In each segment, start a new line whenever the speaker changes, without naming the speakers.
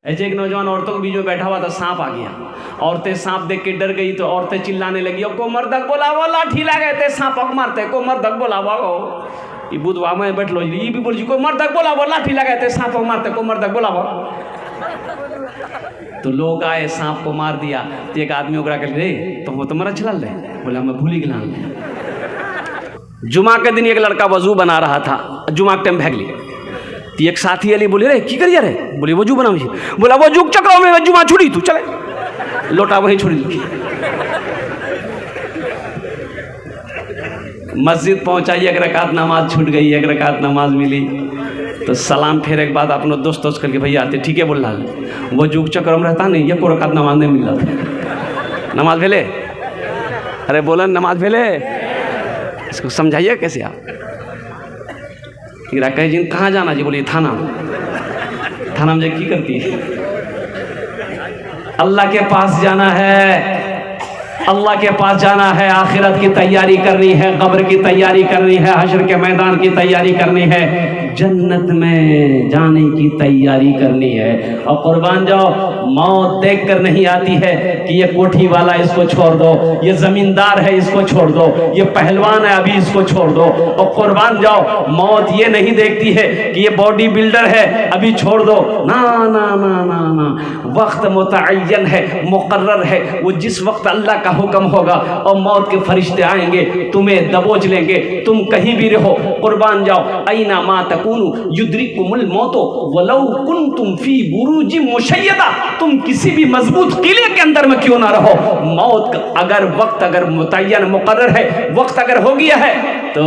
ऐसे एक नौजवान औरतों के बीच में बैठा हुआ था, सांप आ गया। औरतें सांप देख के डर गई तो औरतें चिल्लाने लगी, को मर्दक बोला वो लाठी ला गए थे सांप अक मारते को मर्दक बोला वो ये बुधवा में बैठ लो ये भी बोल को मर्दक बोला वो लाठी ला गए थे सांप अक मारते को मर्दक बोला वो। तो लोग आए, सांप को मार दिया। तो एक आदमी ओकरा कह रे तो तुम्हारा चल रहे, बोला मैं भूली गला। जुमा के दिन एक लड़का वजू बना रहा था, जुमा के टाइम भाग लिया। तो एक साथी अली बोले रे की करिए रे, बोले वजू बना, बोला वजू चक्रों में जुमा छुड़ी तू चले, लोटा वहीं छोड़ी लिखी। मस्जिद पहुंचाई, एक रकात नमाज छूट गई, एक रकात नमाज मिली। तो सलाम फेरे के बाद अपने दोस्त करके भैया आते ठीक है बोल रहा वो जुग चक्र में रहता नहीं, एक रकात नमाज नहीं मिल रहा। नमाज भेले, अरे बोलन नमाज भेले, इसको समझाइए कैसे आप। कहे जिन कहाँ जाना जी, बोलिए थाना। थाना में की करती है, अल्लाह के पास जाना है, अल्लाह के पास जाना है, आखिरत की तैयारी करनी है, कब्र की तैयारी करनी है, हश्र के मैदान की तैयारी करनी है, जन्नत में जाने की तैयारी करनी है। और कुर्बान जाओ, मौत देखकर नहीं आती है कि ये कोठी वाला इसको छोड़ दो, ये जमींदार है इसको छोड़ दो, ये पहलवान है अभी इसको छोड़ दो। और कुर्बान जाओ, मौत ये नहीं देखती है कि ये बॉडी बिल्डर है अभी छोड़ दो, ना ना ना ना ना, वक्त मुतअय्यन है, मुकर्रर है। वो जिस वक्त अल्लाह का हुक्म होगा और मौत के फरिश्ते आएंगे, तुम्हें दबोच लेंगे, तुम कहीं भी रहो। कुर्बान जाओ, ऐना मा तकूनु युद्रिकुमुल मौतो वलौ कुंतुम फी बुरूजिम मुशय्यदा, तुम किसी भी मजबूत किले के अंदर में क्यों ना रहो, मौत अगर वक्त अगर मुतय्यन मुकर्रर है, वक्त अगर हो गया है तो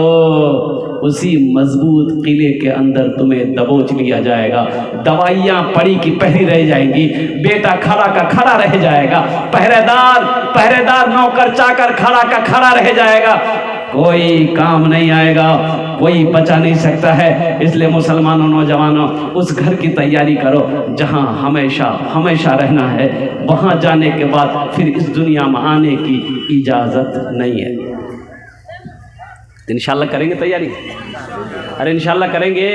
उसी मजबूत किले के अंदर तुम्हें दबोच लिया जाएगा। दवाइयाँ पड़ी की पहरी रह जाएंगी, बेटा खड़ा का खड़ा रह जाएगा, पहरेदार नौकर चाकर खड़ा का खड़ा रह जाएगा, कोई काम नहीं आएगा, कोई बचा नहीं सकता है। इसलिए मुसलमानों, नौजवानों, उस घर की तैयारी करो जहां हमेशा हमेशा रहना है। वहां जाने के बाद फिर इस दुनिया में आने की इजाज़त नहीं है। इंशाल्लाह करेंगे तैयारी, अरे इंशाल्लाह करेंगे,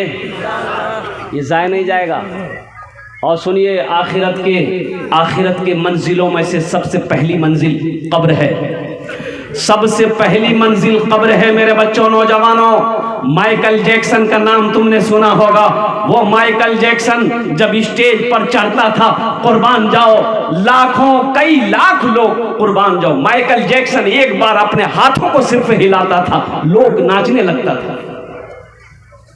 ये ज़ाया नहीं जाएगा। और सुनिए, आखिरत के मंजिलों में से सबसे पहली मंजिल कब्र है, सबसे पहली मंजिल कब्र है मेरे बच्चों, नौजवानों। माइकल जैक्सन का नाम तुमने सुना होगा। वो माइकल जैक्सन जब स्टेज पर चढ़ता था, कुर्बान जाओ, लाखों कई लाख लोग, कुर्बान जाओ, माइकल जैक्सन एक बार अपने हाथों को सिर्फ हिलाता था, लोग नाचने लगता था।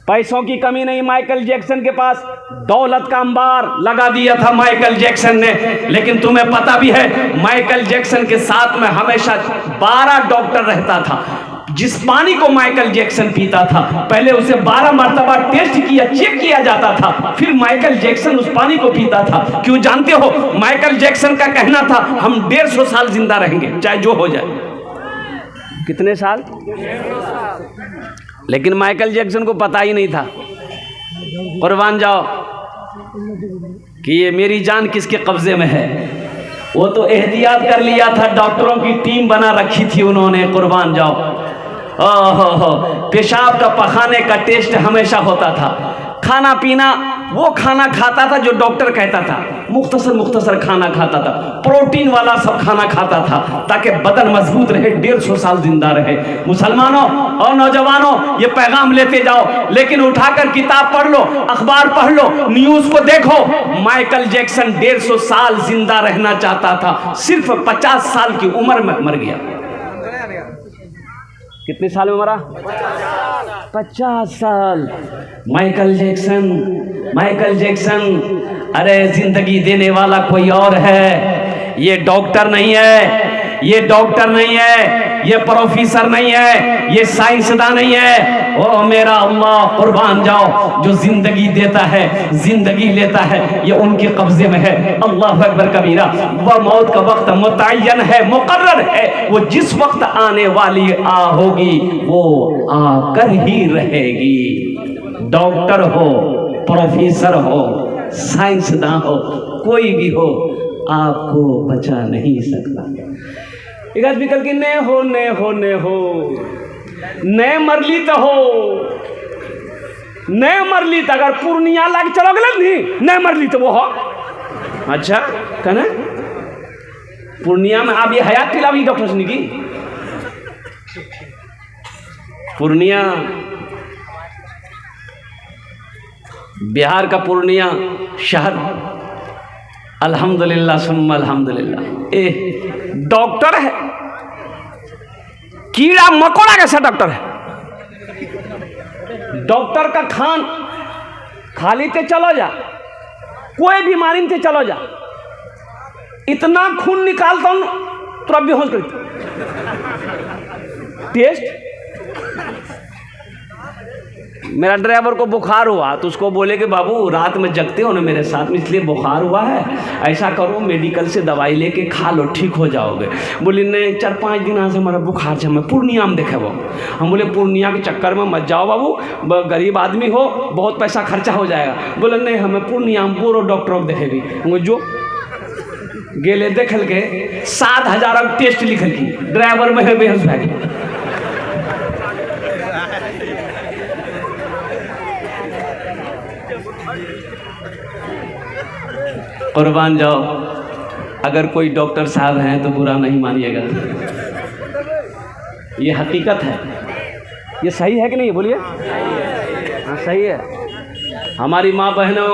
पैसों की कमी नहीं माइकल जैक्सन के पास, दौलत का अंबार लगा दिया था माइकल जैक्सन ने। लेकिन तुम्हें पता भी है, माइकल जैक्सन के साथ में हमेशा 12 डॉक्टर रहता था। जिस पानी को माइकल जैक्सन पीता था, पहले उसे 12 मरतबा टेस्ट किया, चेक किया जाता था, फिर माइकल जैक्सन उस पानी को पीता था। क्यों जानते हो? माइकल जैक्सन का कहना था हम 150 साल जिंदा रहेंगे, चाहे जो हो जाए। कितने साल? लेकिन माइकल जैक्सन को पता ही नहीं था, कुर्बान जाओ, कि ये मेरी जान किसके कब्जे में है। वो तो एहतियात कर लिया था, डॉक्टरों की टीम बना रखी थी उन्होंने, कुर्बान जाओ। ओहो, पेशाब का पखाने का टेस्ट हमेशा होता था। खाना पीना, वो खाना खाता था जो डॉक्टर कहता था, मुख्तसर खाना खाता था, प्रोटीन वाला सब खाना खाता था, ताकि बदन मजबूत रहे, 150 साल जिंदा रहे। मुसलमानों और नौजवानों, ये पैगाम लेते जाओ, लेकिन उठाकर किताब पढ़ लो, अखबार पढ़ लो, न्यूज को देखो। माइकल जैक्सन 150 साल जिंदा रहना चाहता था, सिर्फ 50 साल की उम्र में मर गया। कितने साल में मरा? 50 साल। माइकल जैक्सन, अरे जिंदगी देने वाला कोई और है, ये डॉक्टर नहीं है, ये डॉक्टर नहीं है, ये प्रोफेसर नहीं है, ये साइंसदान नहीं है। ओ मेरा अल्लाह, कुर्बान जाओ, जो जिंदगी देता है, जिंदगी लेता है, ये उनके कब्जे में है। अल्लाह अकबर कबीरा। वह मौत का वक्त मुतय्यन है, मुकर्रर है, वो जिस वक्त आने वाली होगी वो आकर ही रहेगी। डॉक्टर हो, प्रोफेसर हो, साइंसदान हो, कोई भी हो, आपको बचा नहीं सकता। एक आदमी कल की ने हो नए मरली तो हो, नए मरली तो अगर पूर्णिया लाग चलो गल नहीं, नए मरली तो वो हो अच्छा कहना पूर्णिया में आप ये हयात तिलावी डॉक्टर सुनी की पूर्णिया, बिहार का पूर्णिया शहर, अल्हम्दुलिल्लाह सुम्मा अल्हम्दुलिल्लाह। डॉक्टर है, कीड़ा मकोड़ा कैसा डॉक्टर है। डॉक्टर का खान खाली ते चलो जा, कोई बीमारी में चलो जा, इतना खून निकालता हूं तो बेहोश कर टेस्ट। मेरा ड्राइवर को बुखार हुआ तो उसको बोले कि बाबू रात में जगते हो ना मेरे साथ में, इसलिए बुखार हुआ है, ऐसा करो मेडिकल से दवाई लेके खा लो ठीक हो जाओगे। बोले नहीं 4-5 दिन से हमारा बुखार से हमें पूर्णिया में देखे वो। हम बोले पूर्णिया के चक्कर में मत जाओ बाबू, गरीब आदमी हो, बहुत पैसा खर्चा हो जाएगा। बोले नहीं हमें पूर्णिया में पूरा डॉक्टर देखेगी। हम जो गेले देखल के 7,000 टेस्ट लिखल की, ड्राइवर में बेहोश हो गया। कुर्बान जाओ, अगर कोई डॉक्टर साहब हैं तो बुरा नहीं मानिएगा, ये हकीकत है। ये सही है कि नहीं बोलिए? हाँ सही है। हमारी माँ बहनों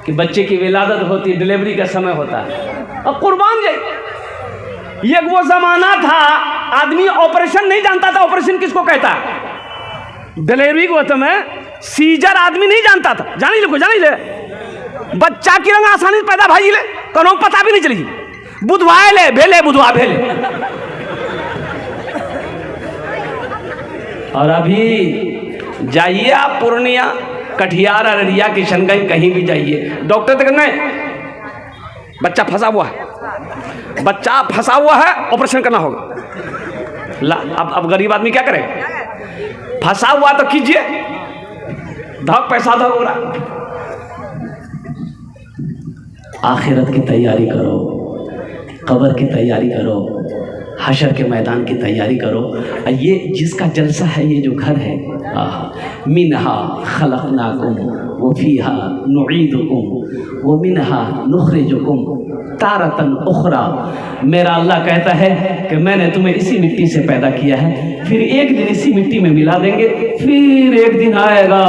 कि बच्चे की विलादत होती, डिलीवरी का समय होता है, और कुर्बान जाए, ये वो जमाना था आदमी ऑपरेशन नहीं जानता था। ऑपरेशन किसको कहता है? डिलीवरी को में सीजर आदमी नहीं जानता था। जानी ले, जानी ले, बच्चा की रंग आसानी से पैदा भाई ले, कौन पता भी नहीं चली, बुधवाए ले भेले, बुधवा भेले। और अभी जाइए आप पूर्णिया, कटिहार, अररिया, किशनगंज, कहीं भी जाइए, डॉक्टर तक नहीं, बच्चा फंसा हुआ है, बच्चा फंसा हुआ है, ऑपरेशन करना होगा। ला अब गरीब आदमी क्या करे? फंसा हुआ तो कीजिए, धक पैसा धक हो रहा। आखिरत की तैयारी करो, कब्र की तैयारी करो, हशर के मैदान की तैयारी करो। ये जिसका जलसा है, ये जो घर है, मिनहा खलक़नाकुम व फीहा नुईदुकुम व मिनहा नुखरिजुकुम तारतन उखरा। मेरा अल्लाह कहता है कि मैंने तुम्हें इसी मिट्टी से पैदा किया है, फिर एक दिन इसी मिट्टी में मिला देंगे, फिर एक दिन आएगा,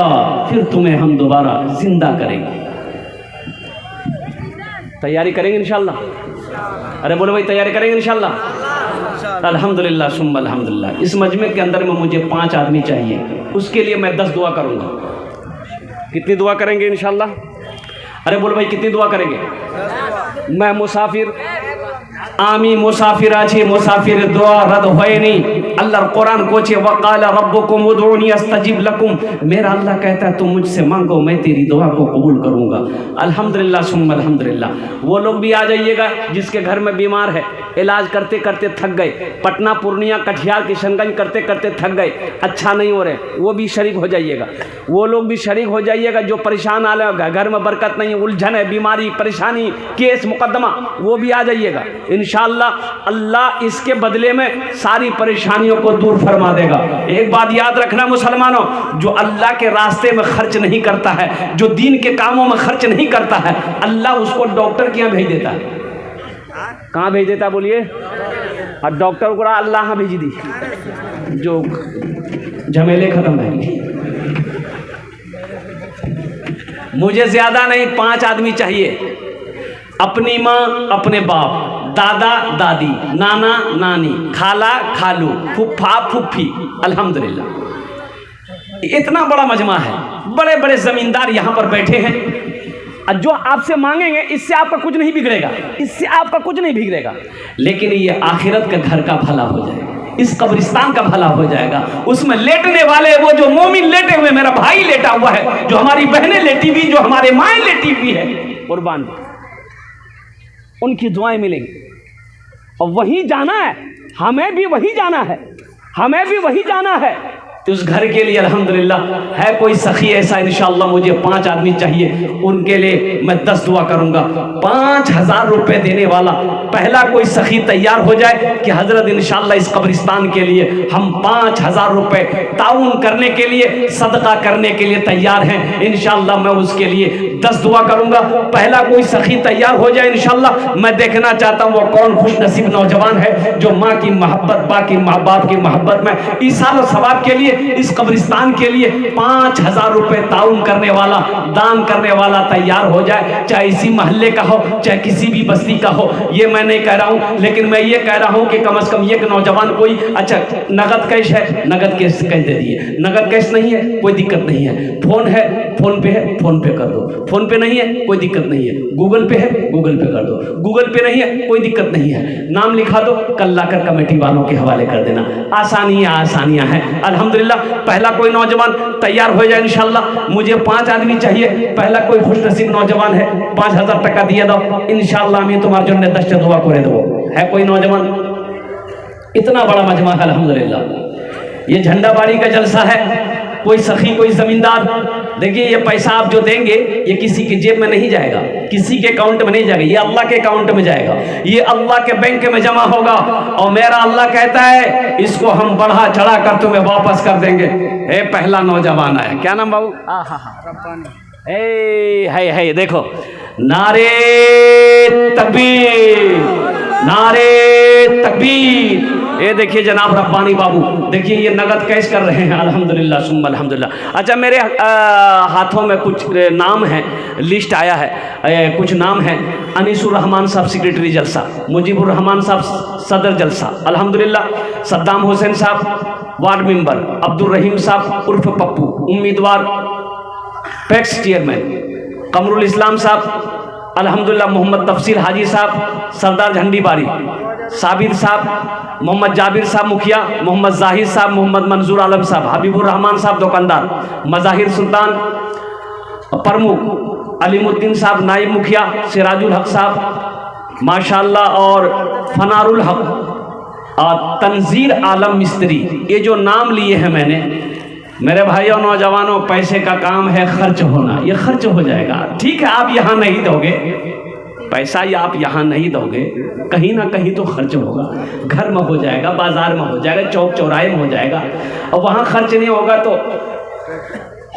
फिर तुम्हें हम दोबारा जिंदा करेंगे। तैयारी करेंगे इंशाल्लाह? अरे बोलो भाई, तैयारी करेंगे इंशाल्लाह? अल्हम्दुलिल्लाह सुम्मा अल्हम्दुलिल्लाह। इस मजमे के अंदर में मुझे 5 आदमी चाहिए, उसके लिए मैं 10 दुआ करूँगा। कितनी दुआ करेंगे इंशाल्लाह? अरे बोलो भाई, कितनी दुआ करेंगे? मैं मुसाफिर, आमी मुसाफिर आछे, मुसाफिर दुआ रद्द होए नहीं। अल्लाह कुरान कोचे वक़ाल रब्बुकुम उदऊनी अस्तजिब लकुम। मेरा अल्लाह कहता है तुम मुझसे मांगो, मैं तेरी दुआ को कबूल करूँगा। अल्हम्दुलिल्लाह सुम्मा अल्हम्दुलिल्लाह। वो लोग भी आ जाइएगा जिसके घर में बीमार है, इलाज करते करते थक गए, पटना, पूर्णिया, कटिहार, किशनगंज करते करते थक गए, अच्छा नहीं हो रहे, वो भी शरीक हो जाइएगा। वो लोग भी शरीक हो जाइएगा जो परेशान आ रहे हैं, घर में बरकत नहीं है, उलझन है, बीमारी, परेशानी, केस, मुकदमा, वो भी आ जाइएगा इंशाअल्लाह। अल्लाह इसके बदले में सारी परेशानियों को दूर फरमा देगा। एक बात याद रखना मुसलमानों, जो अल्लाह के रास्ते में खर्च नहीं करता है, जो दीन के कामों में खर्च नहीं करता है, अल्लाह उसको डॉक्टर के यहाँ भेज देता है। कहाँ भेज देता बोलिए? और डॉक्टर को अल्लाह भेज दी, जो झमेले खत्म रहेंगे। मुझे ज्यादा नहीं, 5 आदमी चाहिए। अपनी माँ, अपने बाप, दादा दादी, नाना नानी, खाला खालू, फुफ्फा फुफ्फी, अल्हम्दुलिल्लाह। इतना बड़ा मजमा है, बड़े बड़े जमींदार यहाँ पर बैठे हैं, और जो आपसे मांगेंगे इससे आपका कुछ नहीं बिगड़ेगा, इससे आपका कुछ नहीं बिगड़ेगा, लेकिन ये आखिरत के घर का भला हो जाएगा, इस कब्रिस्तान का भला हो जाएगा। उसमें लेटने वाले वो जो मोमिन लेटे हुए, मेरा भाई लेटा हुआ है, जो हमारी बहनें लेटी हुई, जो हमारे माएँ लेटी हुई है, कुर्बान, उनकी दुआएं मिलेंगी। और वहीं जाना है, हमें भी वहीं जाना है, हमें भी वहीं जाना है। उस घर के लिए अल्हम्दुलिल्लाह है कोई सखी ऐसा, इंशाअल्लाह मुझे 5 आदमी चाहिए, उनके लिए मैं 10 दुआ करूंगा। 5000 रुपए देने वाला पहला कोई सखी तैयार हो जाए कि हजरत इंशाअल्लाह इस कब्रिस्तान के लिए हम 5000 रुपए ताउन करने के लिए, सदका करने के लिए तैयार हैं, इंशाअल्लाह मैं उसके लिए 10 दुआ करूंगा। पहला कोई सखी तैयार हो जाए इंशाअल्लाह। मैं देखना चाहता हूँ वो कौन खुश नसीब नौजवान है जो माँ की मोहब्बत, बाकी माँ बाप की मोहब्बत में ईसाल और सवाब के लिए, इस कब्रिस्तान के लिए 5000 रुपए ताउन करने वाला, दान करने वाला तैयार हो जाए, चाहे इसी मोहल्ले का हो, चाहे किसी भी बस्ती का हो। ये मैं नहीं कह रहा हूँ, लेकिन मैं ये कह रहा हूँ कि कम से कम एक नौजवान कोई, अच्छा नगद कैश है, नगद कैश दे दिए, नगद कैश नहीं है कोई दिक्कत नहीं है, फोन है, फोन पे है, फोन पे कर दो, फोन पे नहीं है कोई दिक्कत नहीं है, गूगल पे है, गूगल पे कर दो, गूगल पे नहीं है कोई दिक्कत नहीं है, नाम लिखा दो, कल लाकर कमेटी वालों के हवाले कर देना। आसानियां हैं अल्हम्दुलिल्लाह। पहला कोई नौजवान तैयार हो जाए इंशाअल्लाह। मुझे 5 आदमी चाहिए, पहला कोई खुश नसीब नौजवान है, 5000 टका दिए दो इंशाअल्लाह। मैं तुम्हारे जो 10 दुआ करे दो। है कोई नौजवान? इतना बड़ा मजमा है अल्हम्दुलिल्लाह। ये झंडाबाड़ी का जलसा है, कोई सखी, कोई जमींदार, देखिए ये पैसा आप जो देंगे ये किसी की जेब में नहीं जाएगा, किसी के अकाउंट में नहीं जाएगा, ये अल्लाह के अकाउंट में जाएगा, ये अल्लाह के बैंक में जमा होगा। और मेरा अल्लाह कहता है इसको हम बढ़ा चढ़ा कर तुम्हें वापस कर देंगे। ए पहला नौजवान आया, क्या नाम बाबू? है देखो, नारे तकबीर, नारे तकबीर। ये देखिए जनाब रब्बानी बाबू, देखिए ये नगद कैश कर रहे हैं अल्हम्दुलिल्लाह सुम्मा अल्हम्दुलिल्लाह। अच्छा मेरे हाथों में कुछ नाम है, लिस्ट आया है, कुछ नाम है। अनीसुर रहमान साहब सेक्रेटरी जलसा, मुजीबुर रहमान साहब सदर जलसा अल्हम्दुलिल्लाह, सद्दाम हुसैन साहब वार्ड मेंबर, अब्दुल रहीम साहब उर्फ पप्पू उम्मीदवार पैक्स चेयरमैन, कमरुल इस्लाम साहब अल्हम्दुलिल्लाह, मोहम्मद तफसील हाजी साहब सरदार झंडी बारी, साबिर साहब, मोहम्मद जाबिर साहब मुखिया, मोहम्मद जाहिर साहब, मोहम्मद मंजूर आलम साहब, हबीबुर रहमान साहब दुकानदार, मज़ाहिर सुल्तान प्रमुख, अलीमुद्दीन साहब नायब मुखिया, सिराजुल हक साहब माशाअल्लाह, और फनारुल हक और तंजीर आलम मिस्त्री। ये जो नाम लिए हैं मैंने, मेरे भाइयों नौजवानों, पैसे का काम है खर्च होना, ये खर्च हो जाएगा। ठीक है आप यहाँ नहीं दोगे पैसा, या आप यहाँ नहीं दोगे, कहीं ना कहीं तो खर्च होगा, घर में हो जाएगा, बाजार में हो जाएगा, चौक चौराहे में हो जाएगा, और वहाँ खर्च नहीं होगा तो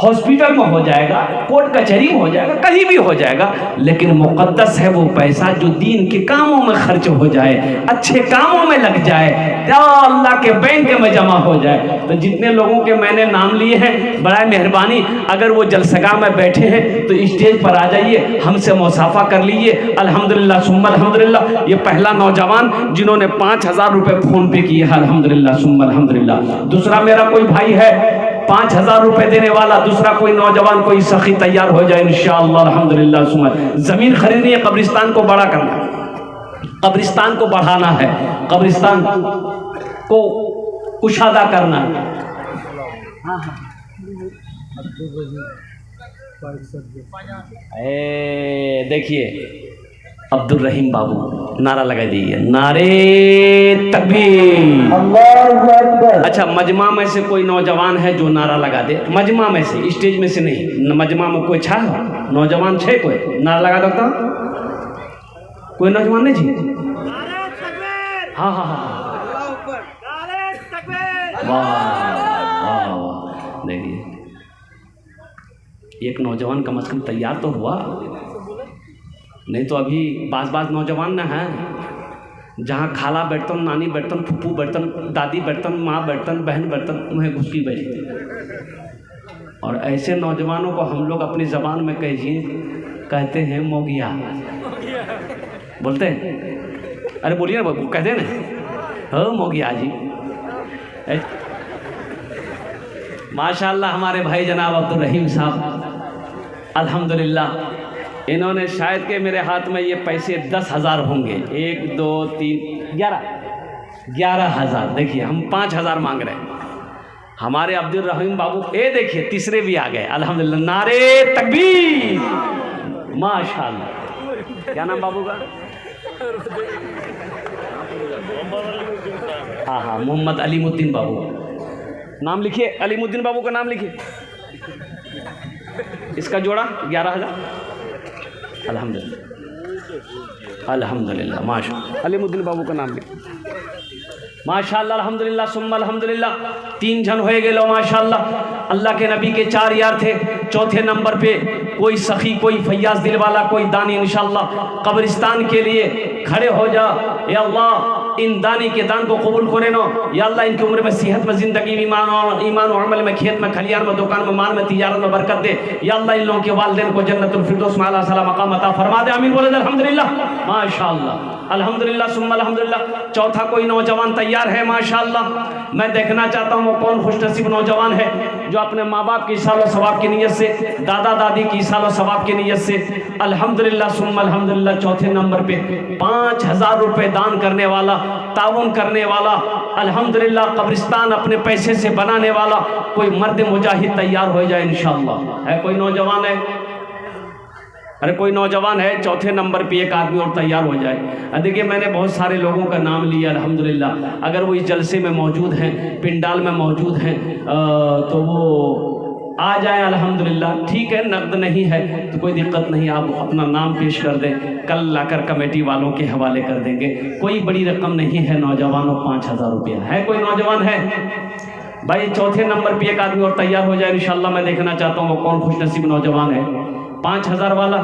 हॉस्पिटल में हो जाएगा, कोर्ट कचहरी में हो जाएगा, कहीं भी हो जाएगा। लेकिन मुक़द्दस है वो पैसा जो दीन के कामों में खर्च हो जाए, अच्छे कामों में लग जाए, या अल्लाह के बैंक में जमा हो जाए। तो जितने लोगों के मैंने नाम लिए हैं, बड़ा मेहरबानी अगर वो जलसगा में बैठे हैं तो स्टेज पर आ जाइए, हमसे मुसाफा कर लीजिए। अल्हम्दुलिल्लाह सुम्मा अल्हम्दुलिल्लाह। ये पहला नौजवान जिन्होंने 5000 रुपये फ़ोन पे किए हैं अल्हम्दुलिल्लाह सुम्मा अल्हम्दुलिल्लाह। दूसरा मेरा कोई भाई है 5000 रुपए देने वाला, दूसरा कोई नौजवान, कोई सखी तैयार हो जाए इंशाअल्लाह अल्हम्दुलिल्लाह सुम्मा। जमीन खरीदनी है, कब्रिस्तान को बड़ा करना, कब्रिस्तान को बढ़ाना है, कब्रिस्तान को कुशादा करना है। देखिए अब्दुल रहीम बाबू नारा लगा दीजिए, नारे तकबीर, अल्लाहु अकबर। अच्छा मजमा में से कोई नौजवान है जो नारा लगा दे, मजमा में से, स्टेज में से नहीं, मजमा में कोई छा नौजवान छे, कोई नारा लगा सकता? कोई नौजवान नहीं जी? हाँ हाँ हाँ वाह वाह वाह। देखिए एक नौजवान कम से कम तैयार तो हुआ, नहीं तो अभी बाज नौजवान ना है, जहाँ खाला बैठतन, नानी बैठतन, फूफू बैठतन, दादी बैठतन, माँ बैठतन, बहन बैठतन, उन्हें घुसकी बैठती। और ऐसे नौजवानों को हम लोग अपनी ज़बान में कहते हैं मोगिया, बोलते हैं, अरे बोलिए ना बाबू, कहते हैं ना, हो मोगिया जी। माशाअल्लाह हमारे भाई जनाब अब्दुल रहीम साहब अल्हम्दुलिल्लाह, इन्होंने शायद के मेरे हाथ में ये पैसे 10,000 होंगे, 1 2 3 11,000। देखिए हम 5,000 मांग रहे हैं। हमारे अब्दुल रहीम बाबू, ये देखिए तीसरे भी आ गए अल्हम्दुलिल्लाह, नारे तकबीर माशाअल्लाह। क्या नाम बाबू का? हाँ मोहम्मद अलीमुद्दीन बाबू। नाम लिखिए, अलीमुद्दीन बाबू का नाम लिखिए। इसका जोड़ा 11,000। अल्हम्दुलिल्लाह अल्हम्दुलिल्लाह माशाअल्लाह। अलीमुद्दीन बाबू का नाम लिखिए। माशाअल्लाह अल्हम्दुलिल्लाह सुम्मा अल्हम्दुलिल्लाह। 3 जन होए गेलो माशाअल्लाह। अल्लाह के नबी के 4 यार थे। चौथे नंबर पे कोई सखी, कोई फैयाज दिल वाला, कोई दानी इंशाअल्लाह कब्रिस्तान के लिए खड़े हो जा। या अल्लाह इन दानी के दान को कबूल करे नो। या अल्लाह इनकी उम्र में सेहत में, ज़िंदगी में, ईमान और अमल में, खेत में, खलियान में, दुकान में, माल में, तिजारत में बरकत दे। या अल्लाह इन लोगों के वालिदैन को जन्नतुल फिरदौस में आला सला मकाम अता फरमा दे। आमीन बोले अल्हम्दुलिल्लाह माशाअल्लाह अल्हम्दुलिल्लाह सुम्मा अल्हम्दुलिल्लाह। चौथा कोई नौजवान तैयार है माशाअल्लाह। मैं देखना चाहता हूँ वो कौन खुशनसीब नौजवान है जो अपने माँ बाप की सालो सवाब की नीयत से, दादा दादी की सालो सवाब की नीयत से अल्हम्दुलिल्लाह सुम्मा अल्हम्दुलिल्लाह चौथे नंबर पे 5,000 रुपये दान करने वाला, ताउन करने वाला, अल्हम्दुलिल्लाह कब्रिस्तान अपने पैसे से बनाने वाला कोई मर्द मुजाहिद तैयार हो जाए इंशाअल्लाह। है कोई नौजवान है? अरे कोई नौजवान है? चौथे नंबर पे एक आदमी और तैयार हो जाए। देखिए मैंने बहुत सारे लोगों का नाम लिया अल्हम्दुलिल्लाह। अगर वो इस जलसे में मौजूद हैं, पिंडाल में मौजूद हैं तो वो आ जाए अल्हम्दुलिल्लाह। ठीक है, नकद नहीं है तो कोई दिक्कत नहीं, आप अपना नाम पेश कर दें, कल लाकर कमेटी वालों के हवाले कर देंगे। कोई बड़ी रकम नहीं है नौजवानों, 5,000 रुपया है। कोई नौजवान है भाई? चौथे नंबर पे एक आदमी और तैयार हो जाए इंशाअल्लाह। मैं देखना चाहता हूँ वो कौन खुशनसीब नौजवान है। 5,000 वाला,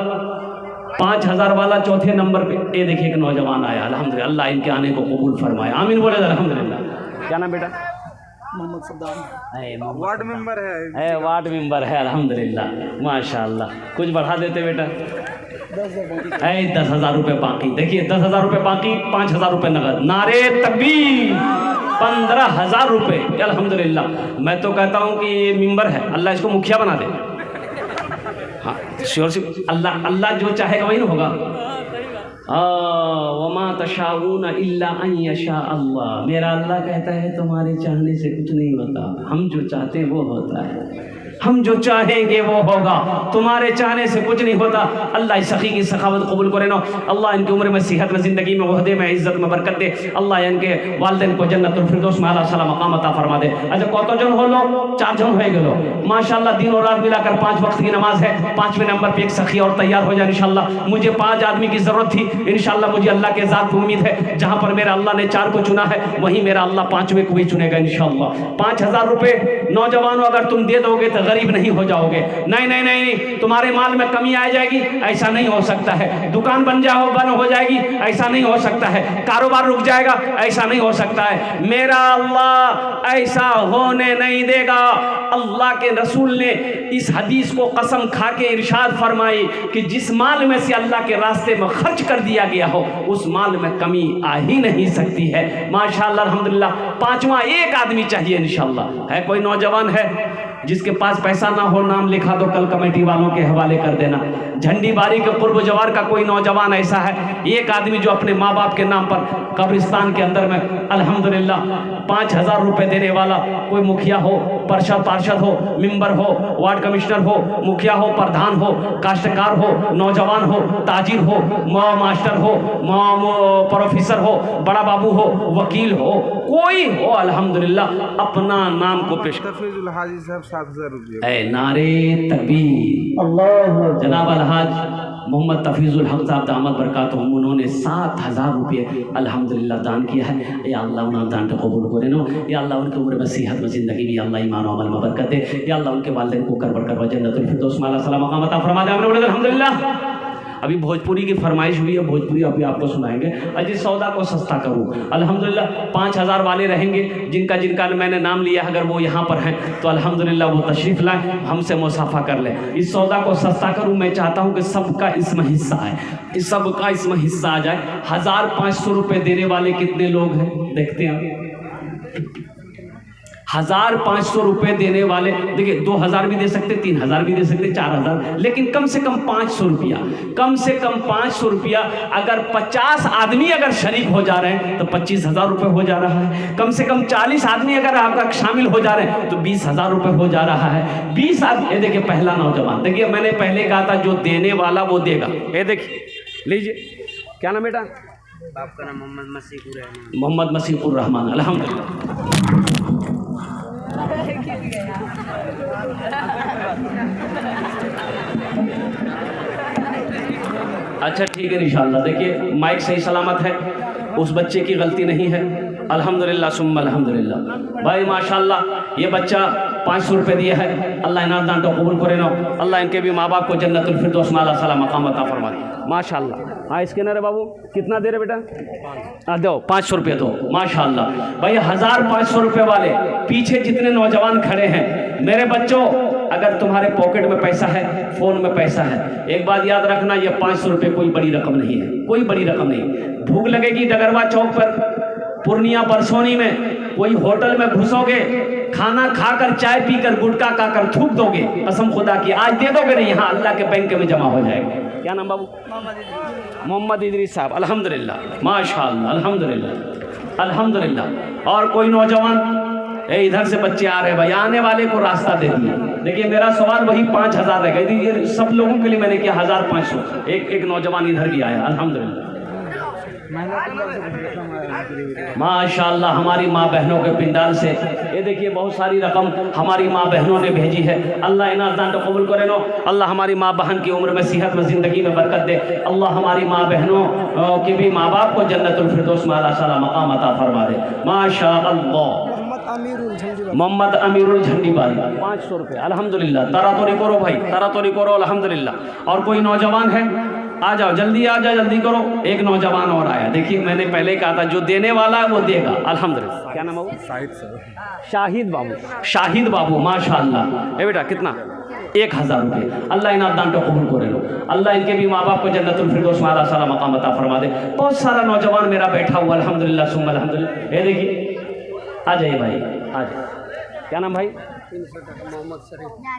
5,000 वाला चौथे नंबर पे। ये देखिए एक नौजवान आया अल्हम्दुलिल्लाह। अल्लाह इनके आने को कबूल फरमाए। आमीन बोले अल्हम्दुलिल्लाह। क्या नाम बेटा?
मोहम्मद सद्दाम।
वार्ड मेंबर है।
वार्ड मेंबर है अल्हम्दुलिल्लाह माशाअल्लाह। कुछ बढ़ा देते बेटा। 10,000 रुपये बाकी। देखिए 10,000 रुपये बाकी, 5,000 रुपये नगद। नारे तकबीर। 15,000 रुपये अल्हम्दुलिल्लाह। मैं तो कहता हूँ कि ये मेंबर है, अल्लाह इसको मुखिया बना दे। हाँ श्योर से अल्लाह जो चाहेगा वही ना होगा। वमा तशाऊन इल्ला अन यशा अल्लाह। मेरा अल्लाह कहता है तुम्हारे चाहने से कुछ नहीं होता, हम जो चाहते हैं वो होता है। हम जो चाहेंगे वो होगा, तुम्हारे चाहने से कुछ नहीं होता। अल्लाह इस सखी की सखावत कबूल करे ना। अल्लाह इनकी उम्र में, सेहत में, ज़िंदगी में, वहदे में, इज़्ज़त में बरकत दे। अल्लाह इनके वालिदैन को जन्नतुल फिरदौस में आला सला मकाम अता फरमा दे। अच्छा कत जन हो लो? 4 जन हो गए माशाअल्लाह। दिन और रात मिलाकर 5 वक्त की नमाज है। 5वें नंबर पर एक सखी और तैयार हो जाए इंशाअल्लाह। मुझे 5 आदमी की ज़रूरत थी इंशाअल्लाह। मुझे अल्लाह के ज़ात की उम्मीद है, जहाँ पर मेरा अल्लाह ने 4 को चुना है वहीं मेरा अल्लाह 5वें को भी चुनेगा इंशाअल्लाह। 5,000 रुपये नौजवानों अगर तुम दे दोगे तो गरीब नहीं हो जाओगे। नहीं नहीं नहीं नहीं, तुम्हारे माल में कमी आ जाएगी, ऐसा नहीं हो सकता है। दुकान बंद हो जाएगी, ऐसा नहीं हो सकता है। कारोबार रुक जाएगा, ऐसा नहीं हो सकता है। मेरा अल्लाह ऐसा होने नहीं देगा। अल्लाह के रसूल ने इस हदीस को कसम खा के इरशाद फरमाई कि जिस माल में से अल्लाह के रास्ते में खर्च कर दिया गया हो उस माल में कमी आ ही नहीं सकती है। माशाअल्लाह अल्हम्दुलिल्लाह। 5वां एक आदमी चाहिए इंशाअल्लाह। है कोई नौजवान है जिसके पास पैसा ना हो? नाम लिखा दो, कल कमेटी वालों के हवाले कर देना। झंडी बारी के कुर्ब जवार का कोई नौजवान ऐसा है, एक आदमी जो अपने माँ बाप के नाम पर कब्रिस्तान के अंदर में अल्हम्दुलिल्लाह 5,000 रुपये देने वाला कोई मुखिया हो, पार्षद हो, मेंबर हो, वार्ड कमिश्नर हो, मुखिया हो, प्रधान हो, काश्तकार हो, नौजवान हो, ताजिर हो, मास्टर हो, प्रोफेसर हो, बड़ा बाबू हो, वकील हो, कोई हो अल्हम्दुलिल्लाह अपना नाम को पेश।
तफीजुल हाजी साहब 7,000 रुपये।
नारे तकबीर।
अल्लाह।
जनाब अलहाज मोहम्मद तफीजुल हक साहब दामद बरकातुहुम, उन्होंने 7,000 रुपये अल्हम्दुलिल्लाह दान किया है। या अल्लाह उन्होंने दान को कबूल करे नो। या अल्लाह उनकी उम्र में, सेहत में, ज़िंदगी में अल्लाह ईमान और अमल में बरकत दे। या अल्लाह उनके वालिदैन को कर बरकत जन्नतुल फिरदौस में आला सला मकाम अता फरमा दे। अल्हम्दुलिल्लाह। अभी भोजपुरी की फरमाइश हुई है, भोजपुरी अभी आपको सुनाएंगे। अजीज सौदा को सस्ता करूँ अल्हम्दुलिल्लाह। 5,000 वाले रहेंगे जिनका जिनका मैंने नाम लिया, अगर वो यहाँ पर हैं तो अल्हम्दुलिल्लाह वो तशरीफ़ लाएँ, हमसे मुसाफा कर लें। इस सौदा को सस्ता करूँ, मैं चाहता हूँ कि सबका इसमें हिस्सा आए, सबका इसमें हिस्सा आ जाए। 1,500 रुपये देने वाले कितने लोग हैं देखते हैं। 1,500 रुपये देने वाले, देखिए 2,000 भी दे सकते, 3,000 भी दे सकते, 4,000, लेकिन कम से कम 500 रुपया, कम से कम 500 रुपया। अगर 50 आदमी अगर शरीक हो जा रहे हैं तो 25,000 रुपये हो जा रहा है। कम से कम 40 आदमी अगर आपका शामिल हो जा रहे हैं तो 20,000 रुपये हो जा रहा है। 20 आदमी, ये देखिए पहला नौजवान, देखिए मैंने पहले कहा था जो देने वाला वो देगा। ये देखिए लीजिए, क्या नाम बेटा?
आपका नाम मोहम्मद मसीहुर रहमान।
मोहम्मद मसीहुर रहमान। अल्हम्दुलिल्लाह। अच्छा ठीक है इंशाल्लाह। देखिए माइक सही सलामत है, उस बच्चे की गलती नहीं है। अल्हम्दुलिल्लाह सुम्मा अल्हम्दुलिल्लाह। भाई माशाल्लाह ये बच्चा 500 रुपये दिया है, अल्लाह इनाम दान तो कबूल करे ना, अल्लाह इनके भी माँ बाप को जन्नतुल फिरदौस में आला साला मकाम अता फरमाए माशाल्लाह। हाँ स्कैनर है बाबू, कितना दे रहे बेटा? हाँ दो 500 रुपये दो माशाल्लाह। भाई 1500 रुपये वाले पीछे जितने नौजवान खड़े हैं, मेरे बच्चों अगर तुम्हारे पॉकेट में पैसा है, फ़ोन में पैसा है, एक बात याद रखना, ये 500 रुपये कोई बड़ी रकम नहीं है, कोई बड़ी रकम नहीं। भूख लगेगी डगरवा चौक पर, पूर्णिया बरसोनी में कोई होटल में घुसोगे, खाना खाकर चाय पीकर गुटखा खाकर थूक दोगे, कसम खुदा की आज दे दोगे नहीं, यहाँ अल्लाह के बैंक में जमा हो जाएगा। क्या नाम बाबू? मोहम्मद इदरीस साहब। अल्हम्दुलिल्लाह माशाअल्लाह अल्हम्दुलिल्लाह अल्हम्दुलिल्लाह। और कोई नौजवान इधर से बच्चे आ रहे हैं भाई, आने वाले को रास्ता दे दिए। देखिए मेरा सवाल वही 5000 रह गई, ये सब लोगों के लिए मैंने किया 1500। एक नौजवान इधर भी आया अल्हम्दुलिल्लाह माशाअल्लाह। हमारी माँ बहनों के पिंडाल से ये देखिए बहुत सारी रकम हमारी माँ बहनों ने भेजी है, अल्लाह इनाम दान तो कबूल करे नो, अल्लाह हमारी माँ बहन की उम्र में सेहत में ज़िंदगी में बरकत दे, अल्लाह हमारी माँ बहनों के भी माँ बाप को जन्नतुल फिरदौस में आला साला मकाम अता फरमा दे माशाअल्लाह। मोहम्मद अमीरुल झंडी बारी 500 रुपये अल्हम्दुलिल्लाह। तारा तो नहीं करो भाई, तारा तो नहीं करो अल्हम्दुलिल्लाह। और कोई नौजवान है आ जाओ, जल्दी आ जाओ, जल्दी करो। एक नौजवान और आया, देखिए मैंने पहले कहा था जो देने वाला है वो देगा अल्हम्दुलिल्लाह। क्या नाम है? शाहिद बाबू। शाहिद बाबू माशाअल्लाह। ए बेटा कितना? 1000 रुपये। अल्लाह इनाम दान तो कबूल करे लो, अल्लाह इनके भी माँ बाप को जन्नतुल फिरदौस में आला साला मकाम अता फरमा दे। बहुत सारा नौजवान मेरा बैठा हुआ अल्हम्दुलिल्लाह सुम्मा अल्हम्दुलिल्लाह। ये देखिए आ जाइए भाई, आ जाइए। क्या नाम भाई?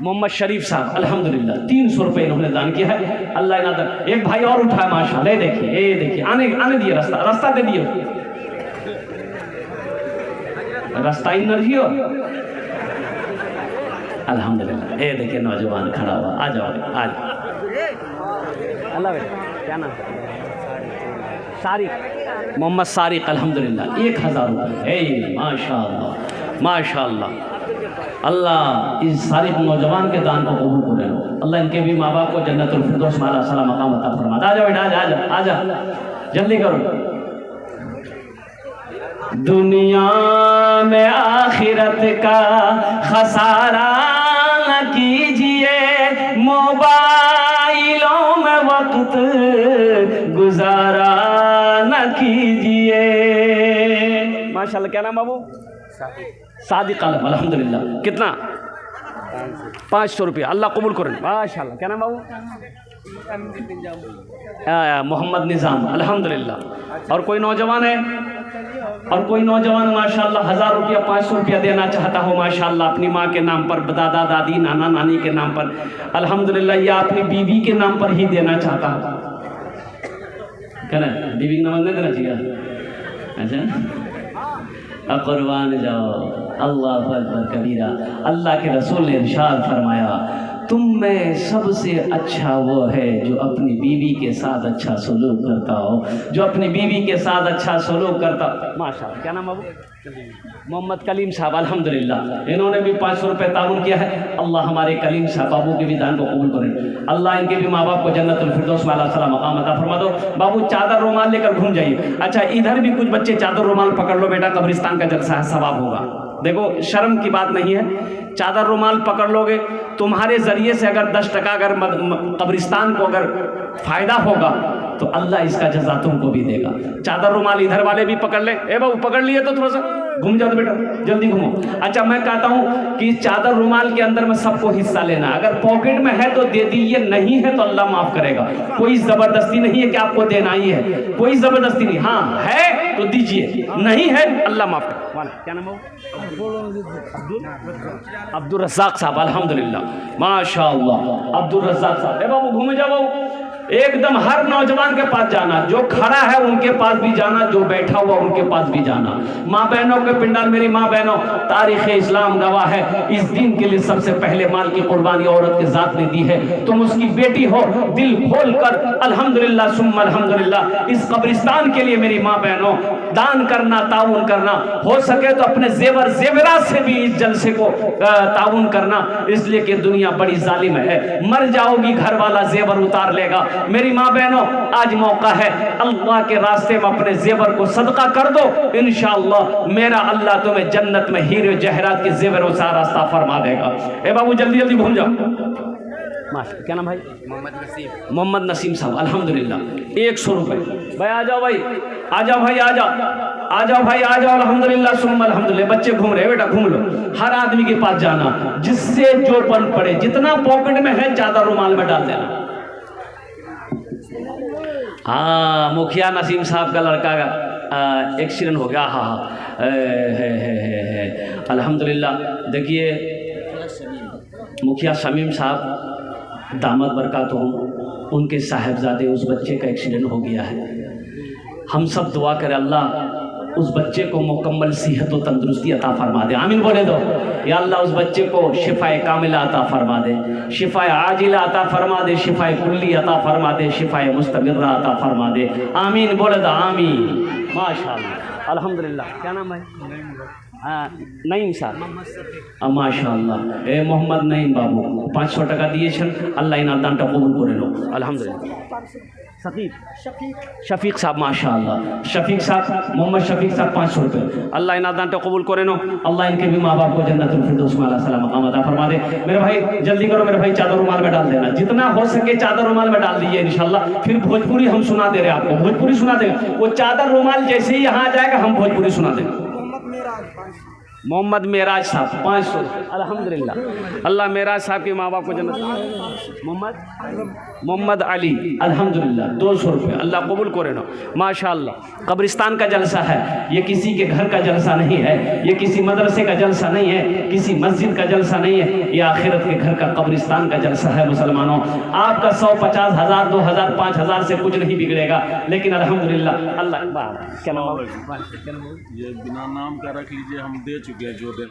मोहम्मद शरीफ साहब अल्हम्दुलिल्लाह। 300 रुपये इन्होंने दान किया है, अल्लाह इनाम दान। एक भाई और उठा है माशाअल्लाह, ये देखिए, ये देखिए आने दिए, रास्ता दे दिए, रास्ता इन नर्जी हो अल्हम्दुलिल्लाह। ये देखिए नौजवान खड़ा हुआ, आ जाओ आ जाओ। अल्लाह बेटा क्या नाम? सारिक, मोहम्मद सारिक अल्हम्दुलिल्लाह। 1000 रुपये माशाअल्लाह माशाअल्लाह। अल्लाह इस सारिक नौजवान के दान को कबूल करे, अल्लाह इनके भी माँ बाप को जन्नतुल फिरदौस में आला साला मकाम अता फरमा। आ जाओ बेटा आ जाओ जल्दी करो। दुनिया में आखिरत का खसारा न कीजिए, मोबाइलों में वक्त गुजारा न कीजिए माशाअल्लाह। क्या नाम बाबू? सादिक अल्हम्दुलिल्लाह। कितना? 500 रुपये। अल्लाह कबूल करें माशाअल्लाह। क्या नाम बाबू? मोहम्मद निज़ाम अल्हम्दुलिल्लाह। और कोई नौजवान है? और कोई नौजवान माशाअल्लाह 1000 रुपया 500 रुपया देना चाहता हो माशाअल्लाह, अपनी माँ के नाम पर, दादा दादी नाना नानी के नाम पर अल्हम्दुलिल्लाह, या अपनी बीवी के नाम पर ही देना चाहता हो? क्या ना बीवी के नाम नहीं देना चाहिए? अच्छा कुर्बान जाओ, अल्लाह अकबर कबीरा। अल्लाह के रसूल ने इरशाद फरमाया, तुम में सबसे अच्छा वो है जो अपनी बीवी के साथ अच्छा सलूक करता हो, जो अपनी बीवी के साथ अच्छा सलूक करता। माशाअल्लाह। क्या नाम बाबू? मोहम्मद कलीम साहब अल्हम्दुलिल्लाह। इन्होंने भी 500 रुपये ताउन किया है, अल्लाह हमारे कलीम साहब बाबू के भी दान को कबूल करें, अल्लाह इनके भी माँ बाप को जन्नतुल फिरदौस में आला साला मकाम अता फरमा दो। बाबू चादर रुमाल लेकर घूम जाइए। अच्छा इधर भी कुछ बच्चे चादर रुमाल पकड़ लो बेटा, कब्रिस्तान का जलसा है, सवाब होगा। देखो शर्म की बात नहीं है, चादर रुमाल पकड़ लोगे, तुम्हारे ज़रिए से अगर 10 टका अगर कब्रिस्तान को अगर फ़ायदा होगा तो अल्लाह इसका जज़ा तुमको भी देगा। चादर रुमाल इधर वाले भी पकड़ ले। ए बाबू पकड़ लिए तो थोड़ा सा घूम जाओ बेटा, जल्दी घूमो। अच्छा मैं कहता हूँ कि चादर रुमाल के अंदर में सबको हिस्सा लेना, अगर पॉकेट में है तो दे दीजिए, नहीं है तो अल्लाह माफ़ करेगा। कोई ज़बरदस्ती नहीं है कि आपको देना ही है, कोई ज़बरदस्ती नहीं। हाँ है तो दीजिए, नहीं है अल्लाह माफ़ करेगा। क्या नाम है? अब्दुल रज़ाक साहब अल्हम्दुलिल्लाह माशाअल्लाह। अब्दुल रज़ाक साहब, ए बाबू घूमे जाओ बाबू। एकदम हर नौजवान के पास जाना, जो खड़ा है उनके पास भी जाना, जो बैठा हुआ उनके पास भी जाना। माँ बहनों के पिंडल, मेरी माँ बहनों, तारीख इस्लाम गवाह है, इस दिन के लिए सबसे पहले माल की कुर्बानी औरत की जात ने दी है। तुम उसकी बेटी हो, दिल खोल कर अल्हम्दुलिल्लाह सुम्मा अल्हम्दुलिल्लाह इस कब्रिस्तान के लिए मेरी माँ बहनों दान करना, ताउन करना। हो सके तो अपने जेवर जेवरात से भी इस जलसे को ताउन करना, इसलिए कि दुनिया बड़ी जालिम है। मर जाओगी घर वाला जेवर उतार लेगा। मेरी माँ बहनों, आज मौका है, अल्लाह के रास्ते में अपने जेवर को सदका कर दो, इंशाअल्लाह मेरा अल्लाह तुम्हें जन्नत में हीरे जहरात के जेवरों से रास्ता फरमा देगा। ए बाबू जल्दी जल्दी घूम जाओ। माशा, क्या नाम भाई? मोहम्मद नसीम साहब, अल्हम्दुलिल्लाह 100 रुपए। भाई आ जाओ, भाई आ जाओ, भाई आ जाओ, आ जाओ भाई आ जाओ, अल्हम्दुलिल्लाह सुम्मा अल्हम्दुलिल्लाह। बच्चे घूम रहे, बेटा घूम लो। हर आदमी के पास जाना, जिससे जो बन पड़े, जितना पॉकेट में है चादर रुमाल में डाल देना। हाँ, मुखिया नसीम साहब का लड़का का एक्सीडेंट हो गया। हाँ है अल्हम्दुलिल्लाह। देखिए मुखिया शमीम साहब दामद बरकातुहुम, उनके साहिबजादे, उस बच्चे का एक्सीडेंट हो गया है। हम सब दुआ करें अल्लाह उस बच्चे को मुकम्मल सेहत और तंदुरुस्ती अता फरमा दे। आमीन बोले दो। या अल्लाह उस बच्चे को शिफाए कामिला अता फरमा दे, शिफाए आजिला अता फरमा दे, शिफाए कुल्ली अता फरमा दे, शिफाए मुस्तमिर्रा अता फरमा दे। आमीन बोले दो। आमीन। माशाअल्लाह अल्हम्दुलिल्लाह। क्या नाम है? हाँ, नईम साहब, माशाअल्लाह। ए मोहम्मद नईम बाबू 500 টাকা দিয়েছেন, আল্লাহ ইনার দানটা কবুল করে লো। আলহামদুলিল্লাহ। शफीक साहब, माशाअल्लाह शफीक साहब, मोहम्मद शफीक साहब 500 रुपये। अल्लाह इनार दानটা कबूल करे नो। अल्लाह इनके भी माँ बाप को जन्नतुल फिरदौस में अल्लाह सलाम मकाम अता फरमा दे। मेरे भाई जल्दी करो, मेरे भाई चादर रुमाल में डाल देना, जितना हो सके चादर रुमाल में डाल दीजिए इंशाल्लाह। फिर भोजपुरी हम सुना दे रहे हैं आपको, भोजपुरी सुना देंगे। वो चादर रुमाल जैसे ही यहाँ आ जाएगा हम भोजपुरी सुना देंगे। मोहम्मद मेराज साहब 500 अल्हम्दुलिल्लाह। अल्लाह मेराज साहब के माँ बाप को जन्नत। मोहम्मद अली अल्हम्दुलिल्लाह 200 रुपये। अल्लाह कबूल करे ना। माशाअल्लाह कब्रिस्तान का जलसा है, ये किसी के घर का जलसा नहीं है, ये किसी मदरसे का जलसा नहीं है, किसी मस्जिद का जलसा नहीं है, ये आखिरत के घर का कब्रिस्तान का जलसा है। मुसलमानों, आपका 100, 50, 1000, 2000, 5000 से कुछ नहीं बिगड़ेगा, लेकिन अल्हम्दुलिल्लाह। अल्लाह क्या नाम?
ये बिना नाम का रख लीजिए, हम दे चुके हैं जो देना।